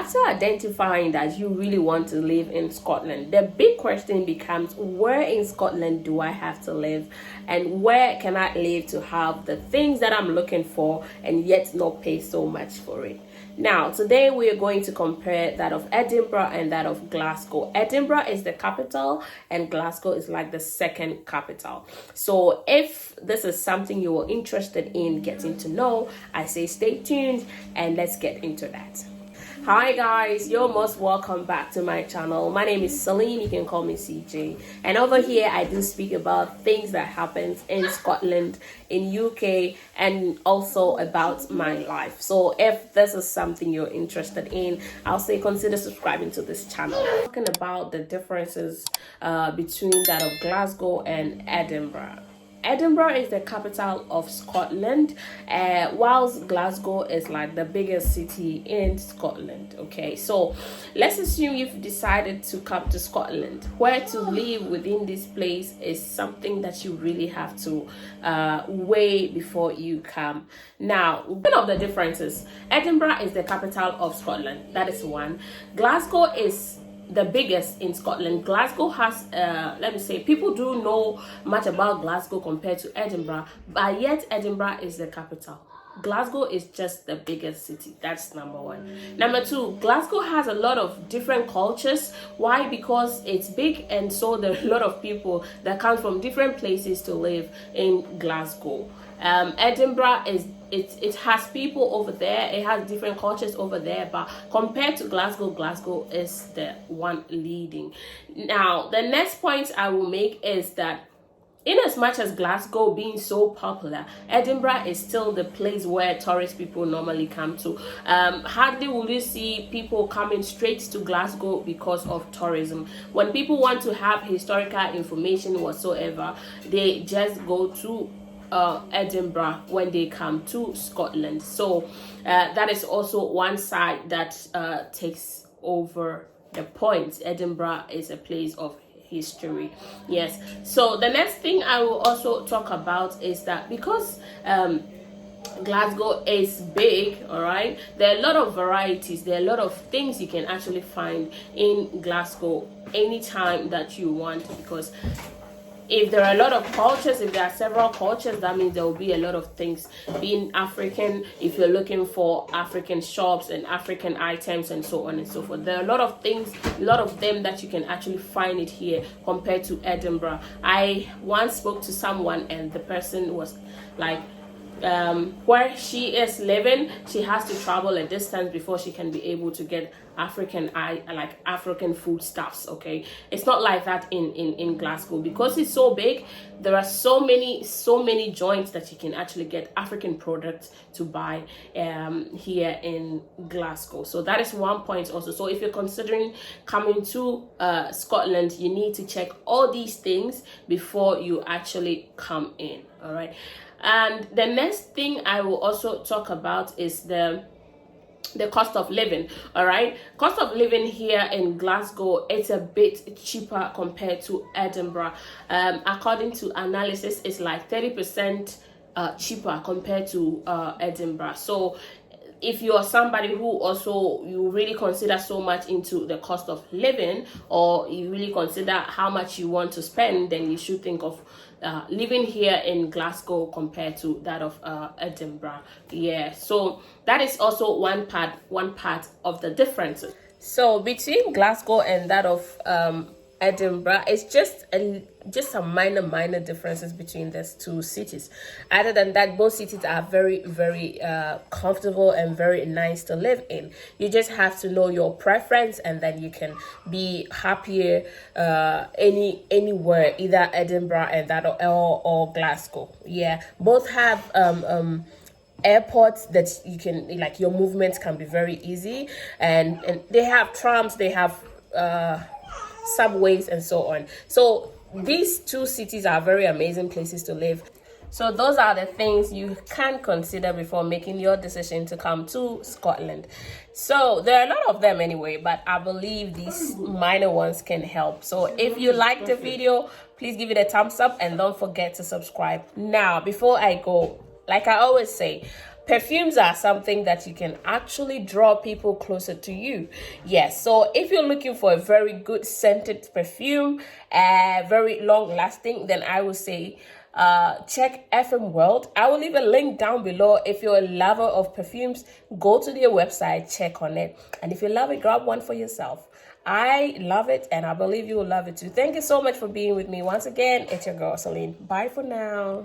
after identifying that you really want to live in Scotland, the big question becomes, where in Scotland do I have to live, and where can I live to have the things that I'm looking for and yet not pay so much for it? Now, today we are going to compare that of Edinburgh and that of Glasgow. Edinburgh is the capital and Glasgow is like the second capital. So if this is something you are interested in getting to know, I say stay tuned and let's get into that. Hi guys, you're most welcome back to my channel. My name is Celine, you can call me CJ, and over here I do speak about things that happens in Scotland, in UK, and also about my life. So if this is something you're interested in, I'll say consider subscribing to this channel. Talking about the differences between that of Glasgow and Edinburgh. Edinburgh is the capital of Scotland, whilst Glasgow is like the biggest city in Scotland. Okay, so let's assume you've decided to come to Scotland. Where to live within this place is something that you really have to weigh before you come. Now, one of the differences, Edinburgh is the capital of Scotland. That is one. Glasgow is the biggest in Scotland. Glasgow has let me say, people do know much about Glasgow compared to Edinburgh, but yet Edinburgh is the capital. Glasgow is just the biggest city. That's number one. Number two, Glasgow has a lot of different cultures. Why? Because it's big, and so there are a lot of people that come from different places to live in Glasgow. Edinburgh is it has people over there, it has different cultures over there, but compared to Glasgow, Glasgow is the one leading. Now, the next point I will make is that in as much as Glasgow being so popular, Edinburgh is still the place where tourist people normally come to. Hardly will you see people coming straight to Glasgow because of tourism. When people want to have historical information whatsoever, they just go to Edinburgh when they come to Scotland. So that is also one side that takes over the point. Edinburgh is a place of history. Yes. So the next thing I will also talk about is that because Glasgow is big, all right, there are a lot of varieties, there are a lot of things you can actually find in Glasgow anytime that you want, because if there are a lot of cultures, if there are several cultures, that means there will be a lot of things. Being African, if you're looking for African shops and African items and so on and so forth, there are a lot of things, a lot of them that you can actually find it here compared to Edinburgh. I once spoke to someone and the person was like, where she is living, she has to travel a distance before she can be able to get African foodstuffs. Okay, it's not like that in Glasgow, because it's so big. There are so many joints that you can actually get African products to buy here in Glasgow. So that is one point also. So if you're considering coming to Scotland, you need to check all these things before you actually come in. All right. And the next thing I will also talk about is the cost of living. All right, cost of living here in Glasgow, it's a bit cheaper compared to Edinburgh. According to analysis, it's like 30% cheaper compared to Edinburgh. So if you are somebody who also you really consider so much into the cost of living, or you really consider how much you want to spend, then you should think of living here in Glasgow compared to that of Edinburgh. Yeah, so that is also one part of the differences. So between Glasgow and that of Edinburgh, it's just a minor differences between these two cities. Other than that, both cities are very comfortable and very nice to live in. You just have to know your preference, and then you can be happier anywhere, either Edinburgh and that or Glasgow. Yeah, both have airports that you can, like, your movements can be very easy, and they have trams, they have subways and so on. So these two cities are very amazing places to live. So those are the things you can consider before making your decision to come to Scotland. So there are a lot of them anyway, but I believe these minor ones can help. So if you like the video, please give it a thumbs up and don't forget to subscribe. Now, before I go, like I always say, perfumes are something that you can actually draw people closer to you. Yes, so if you're looking for a very good scented perfume, very long lasting, then I would say check FMWorld. I will leave a link down below. If you're a lover of perfumes, go to their website, check on it, and if you love it, grab one for yourself. I love it, and I believe you will love it too. Thank you so much for being with me once again. It's your girl Celine. Bye for now.